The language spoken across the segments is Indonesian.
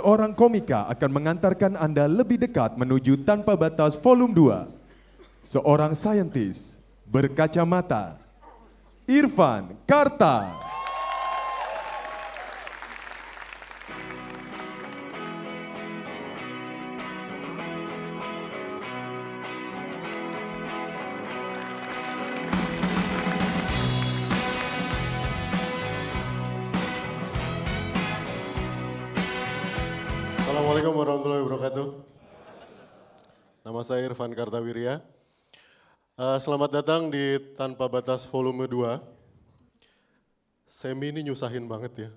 seorang komika akan mengantarkan Anda lebih dekat menuju Tanpa Batas Volume 2. Seorang saintis berkacamata, Irfan Karta. Assalamualaikum warahmatullahi wabarakatuh. Nama saya Irfan Kartawirya. Selamat datang di Tanpa Batas Volume 2. Semi ini nyusahin banget ya.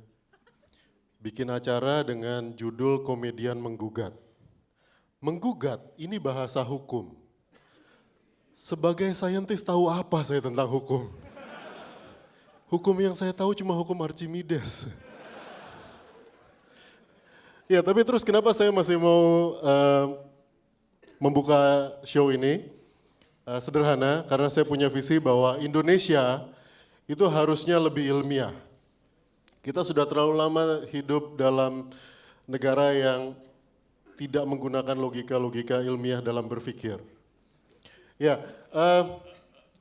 Bikin acara dengan judul komedian menggugat. Menggugat ini bahasa hukum. Sebagai saintis tahu apa saya tentang hukum? Hukum yang saya tahu cuma hukum Archimedes. Ya, tapi terus kenapa saya masih mau membuka show ini? Sederhana, karena saya punya visi bahwa Indonesia itu harusnya lebih ilmiah. Kita sudah terlalu lama hidup dalam negara yang tidak menggunakan logika-logika ilmiah dalam berpikir. Ya,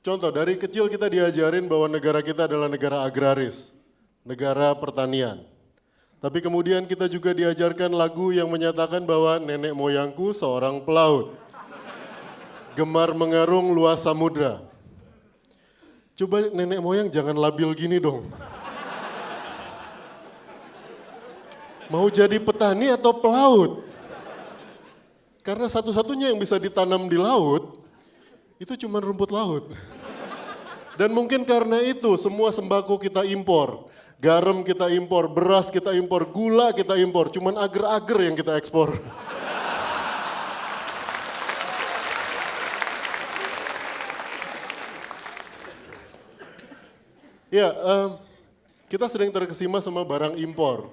contoh dari kecil kita diajarin bahwa negara kita adalah negara agraris, negara pertanian. Tapi kemudian kita juga diajarkan lagu yang menyatakan bahwa nenek moyangku seorang pelaut. Gemar mengarung luas samudra. Coba nenek moyang jangan labil gini dong. Mau jadi petani atau pelaut? Karena satu-satunya yang bisa ditanam di laut, itu cuma rumput laut. Dan mungkin karena itu semua sembako kita impor. Garam kita impor, beras kita impor, gula kita impor, cuman agar-agar yang kita ekspor. Ya, kita sering terkesima sama barang impor.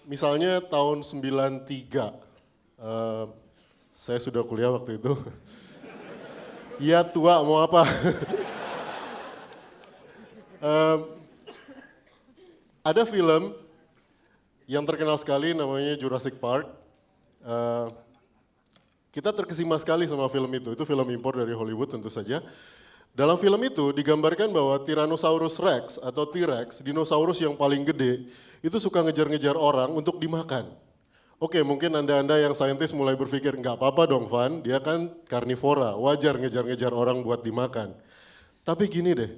Misalnya tahun 93, saya sudah kuliah waktu itu. Iya tua, mau apa? Ada film yang terkenal sekali namanya Jurassic Park. Kita terkesima sekali sama film itu film impor dari Hollywood tentu saja. Dalam film itu digambarkan bahwa Tyrannosaurus Rex atau T-Rex, dinosaurus yang paling gede, itu suka ngejar-ngejar orang untuk dimakan. Oke, mungkin Anda yang saintis mulai berpikir, nggak apa-apa dong Van, dia kan karnivora, wajar ngejar-ngejar orang buat dimakan. Tapi gini deh,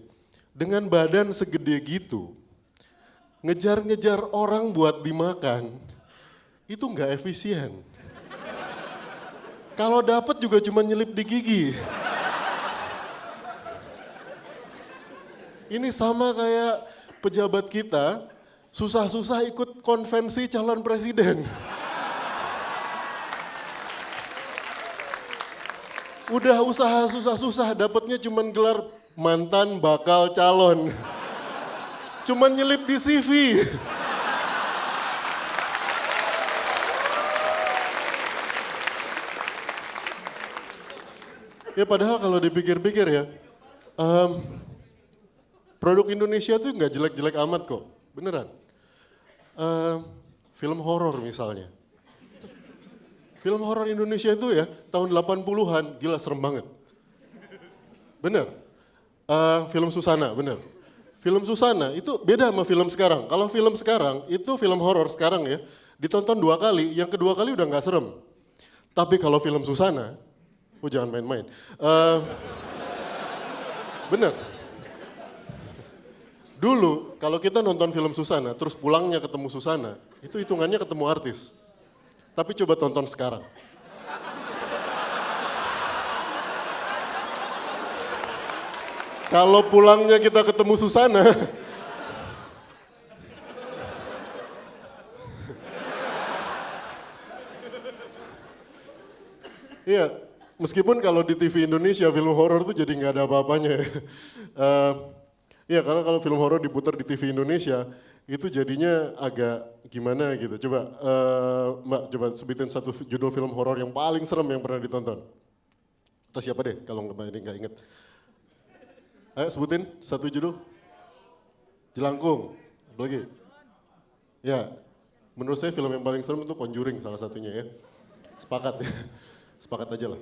dengan badan segede gitu, ngejar-ngejar orang buat dimakan, itu nggak efisien. Kalau dapat juga cuma nyelip di gigi. Ini sama kayak pejabat kita, susah-susah ikut konvensi calon presiden. Udah usaha susah-susah, dapatnya cuma gelar mantan bakal calon. Cuman nyelip di CV. Ya padahal kalau dipikir-pikir ya, produk Indonesia tuh nggak jelek-jelek amat kok, beneran. Film horor misalnya. Film horor Indonesia itu ya, tahun 80-an, gila serem banget. Bener. Film Susana, bener. Film Susana itu beda sama film sekarang. Kalau film sekarang, itu film horor sekarang ya, ditonton 2 kali, yang kedua kali udah nggak serem. Tapi kalau film Susana, jangan main-main. Bener. Dulu kalau kita nonton film Susana, terus pulangnya ketemu Susana, itu hitungannya ketemu artis. Tapi coba tonton sekarang. Kalau pulangnya kita ketemu Susana, iya, meskipun kalau di TV Indonesia film horor tuh jadi nggak ada apa-apanya. Iya, karena kalau film horor diputar di TV Indonesia, itu jadinya agak gimana gitu. Coba Mbak, coba sebutin satu judul film horor yang paling serem yang pernah ditonton. Atau siapa deh kalau nggak inget. Ayo sebutin satu judul. Jelangkung, apa lagi? Ya, Menurut saya film yang paling serem itu Conjuring salah satunya ya. Sepakat ya. Sepakat aja lah.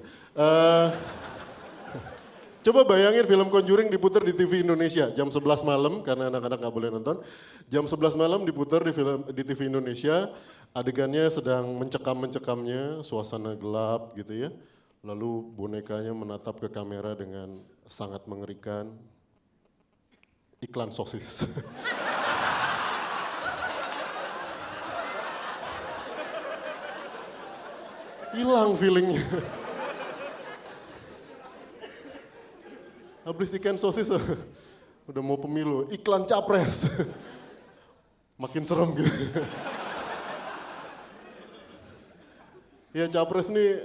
Coba bayangin film Conjuring diputar di TV Indonesia jam 11 malam karena anak-anak nggak boleh nonton. Jam 11 malam diputar di TV Indonesia, adegannya sedang mencekam-mencekamnya, suasana gelap gitu ya. Lalu bonekanya menatap ke kamera dengan sangat mengerikan. Iklan sosis. Hilang feelingnya. Habis ikan sosis, udah mau pemilu, iklan capres. Makin serem gitu. Ya capres nih,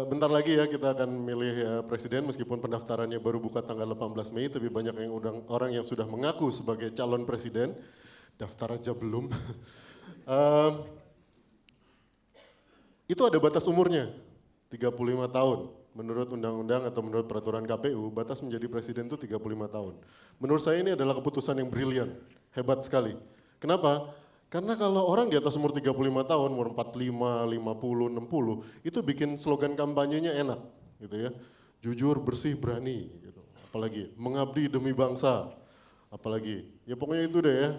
bentar lagi ya kita akan milih ya, presiden meskipun pendaftarannya baru buka tanggal 18 Mei, tapi banyak yang orang yang sudah mengaku sebagai calon presiden, daftar aja belum. Itu ada batas umurnya, 35 tahun. Menurut undang-undang atau menurut peraturan KPU, batas menjadi presiden itu 35 tahun. Menurut saya ini adalah keputusan yang brilian, hebat sekali. Kenapa? Karena kalau orang di atas umur 35 tahun, umur 45, 50, 60, itu bikin slogan kampanyenya enak gitu ya. Jujur, bersih, berani. Gitu. Apalagi, mengabdi demi bangsa. Apalagi, ya pokoknya itu deh ya,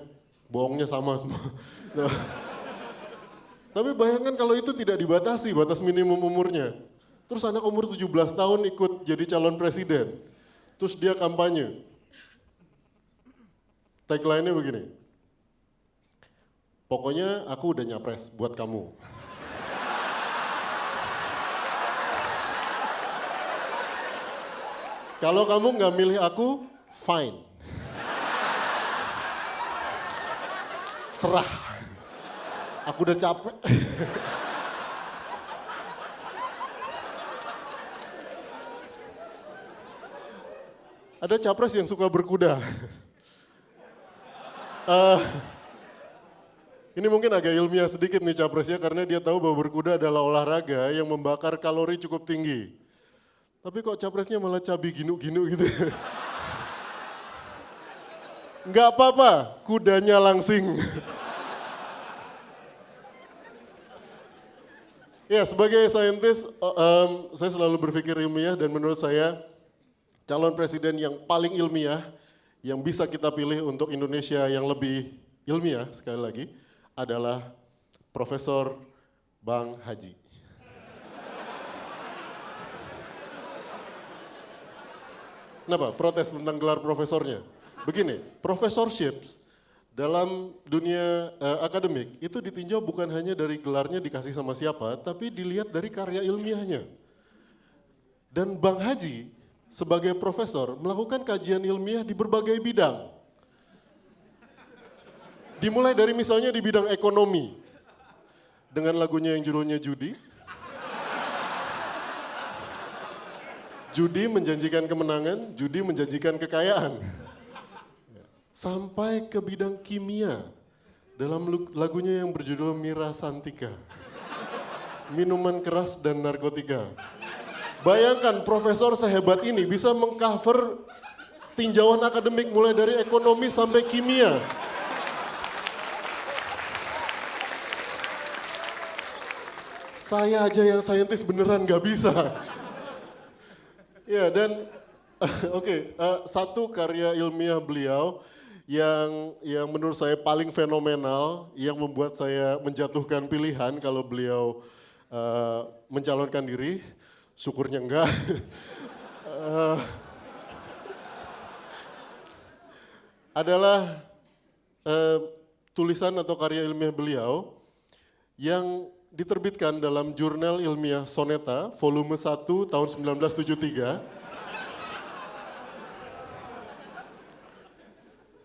bohongnya sama semua. Tapi bayangkan kalau itu tidak dibatasi, batas minimum umurnya. Terus anak umur 17 tahun ikut jadi calon presiden. Terus dia kampanye. Tagline-nya begini. Pokoknya aku udah nyapres buat kamu. Kalau kamu nggak milih aku, fine. Serah. Aku udah capek. Ada capres yang suka berkuda. Ini mungkin agak ilmiah sedikit nih capresnya karena dia tahu bahwa berkuda adalah olahraga yang membakar kalori cukup tinggi. Tapi kok capresnya malah cabi ginu-ginu gitu. Enggak apa-apa, kudanya langsing. Ya, sebagai saintis, saya selalu berpikir ilmiah dan menurut saya calon presiden yang paling ilmiah yang bisa kita pilih untuk Indonesia yang lebih ilmiah sekali lagi adalah Profesor Bang Haji. Kenapa? Protes tentang gelar profesornya. Begini, professorship dalam dunia akademik itu ditinjau bukan hanya dari gelarnya dikasih sama siapa, tapi dilihat dari karya ilmiahnya. Dan Bang Haji sebagai profesor melakukan kajian ilmiah di berbagai bidang. Dimulai dari misalnya di bidang ekonomi, dengan lagunya yang judulnya Judi. Judi menjanjikan kemenangan, judi menjanjikan kekayaan. Sampai ke bidang kimia, dalam lagunya yang berjudul Mira Santika. Minuman keras dan narkotika. Bayangkan profesor sehebat ini bisa mengcover tinjauan akademik mulai dari ekonomi sampai kimia. Saya aja yang saintis beneran gak bisa. Ya dan oke, satu karya ilmiah beliau yang menurut saya paling fenomenal, yang membuat saya menjatuhkan pilihan kalau beliau mencalonkan diri. Syukurnya enggak. Adalah tulisan atau karya ilmiah beliau yang diterbitkan dalam jurnal ilmiah Soneta volume 1 tahun 1973.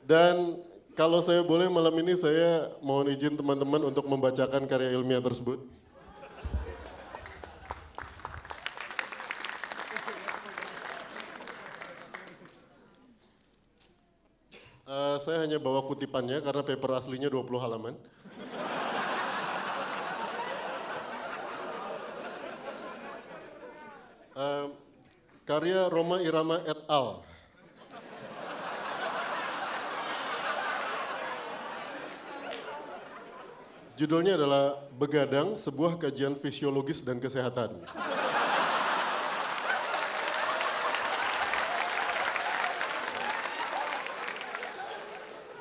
Dan kalau saya boleh malam ini saya mohon izin teman-teman untuk membacakan karya ilmiah tersebut. Saya hanya bawa kutipannya karena paper aslinya 20 halaman. Karya Roma Irama et al. Judulnya adalah Begadang, sebuah kajian fisiologis dan kesehatan.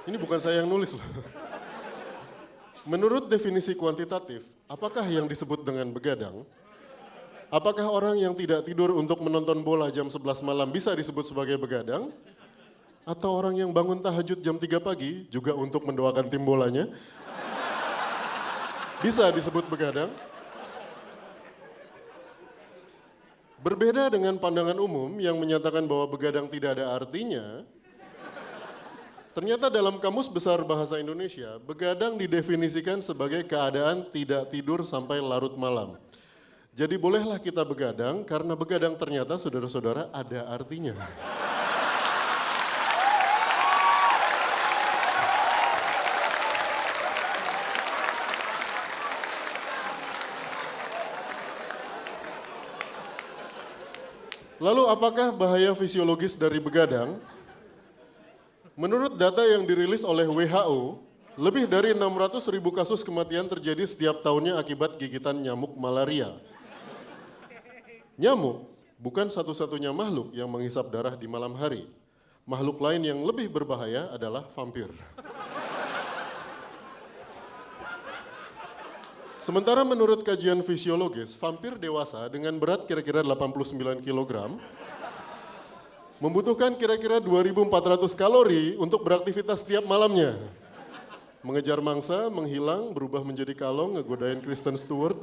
Ini bukan saya yang nulis loh. Menurut definisi kuantitatif, apakah yang disebut dengan begadang? Apakah orang yang tidak tidur untuk menonton bola jam 11 malam bisa disebut sebagai begadang? Atau orang yang bangun tahajud jam 3 pagi juga untuk mendoakan tim bolanya? Bisa disebut begadang? Berbeda dengan pandangan umum yang menyatakan bahwa begadang tidak ada artinya, ternyata dalam Kamus Besar Bahasa Indonesia, begadang didefinisikan sebagai keadaan tidak tidur sampai larut malam. Jadi bolehlah kita begadang, karena begadang ternyata saudara-saudara ada artinya. Lalu apakah bahaya fisiologis dari begadang? Menurut data yang dirilis oleh WHO, lebih dari 600.000 kasus kematian terjadi setiap tahunnya akibat gigitan nyamuk malaria. Nyamuk bukan satu-satunya makhluk yang menghisap darah di malam hari. Makhluk lain yang lebih berbahaya adalah vampir. Sementara menurut kajian fisiologis, vampir dewasa dengan berat kira-kira 89 kg membutuhkan kira-kira 2.400 kalori untuk beraktivitas setiap malamnya. Mengejar mangsa, menghilang, berubah menjadi kalong, ngegodain Kristen Stewart.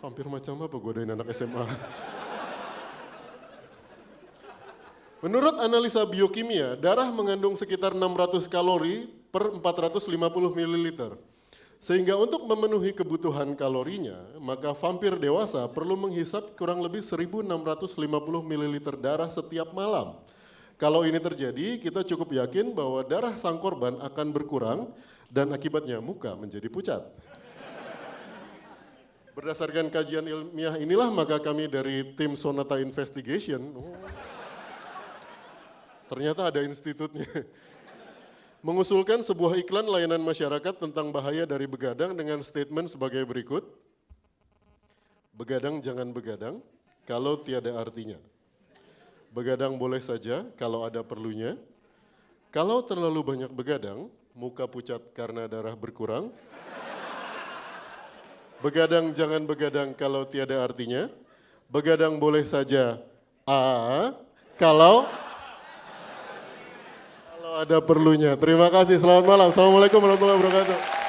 Vampir macam apa godain anak SMA? Menurut analisa biokimia, darah mengandung sekitar 600 kalori per 450 ml. Sehingga untuk memenuhi kebutuhan kalorinya, maka vampir dewasa perlu menghisap kurang lebih 1.650 ml darah setiap malam. Kalau ini terjadi, kita cukup yakin bahwa darah sang korban akan berkurang dan akibatnya muka menjadi pucat. Berdasarkan kajian ilmiah inilah maka kami dari tim Sonata Investigation, ternyata ada institutnya, mengusulkan sebuah iklan layanan masyarakat tentang bahaya dari begadang dengan statement sebagai berikut. Begadang jangan begadang kalau tiada artinya. Begadang boleh saja kalau ada perlunya. Kalau terlalu banyak begadang, muka pucat karena darah berkurang. Begadang jangan begadang kalau tiada artinya. Begadang boleh saja kalau ada perlunya. Terima kasih, selamat malam. Assalamualaikum warahmatullahi wabarakatuh.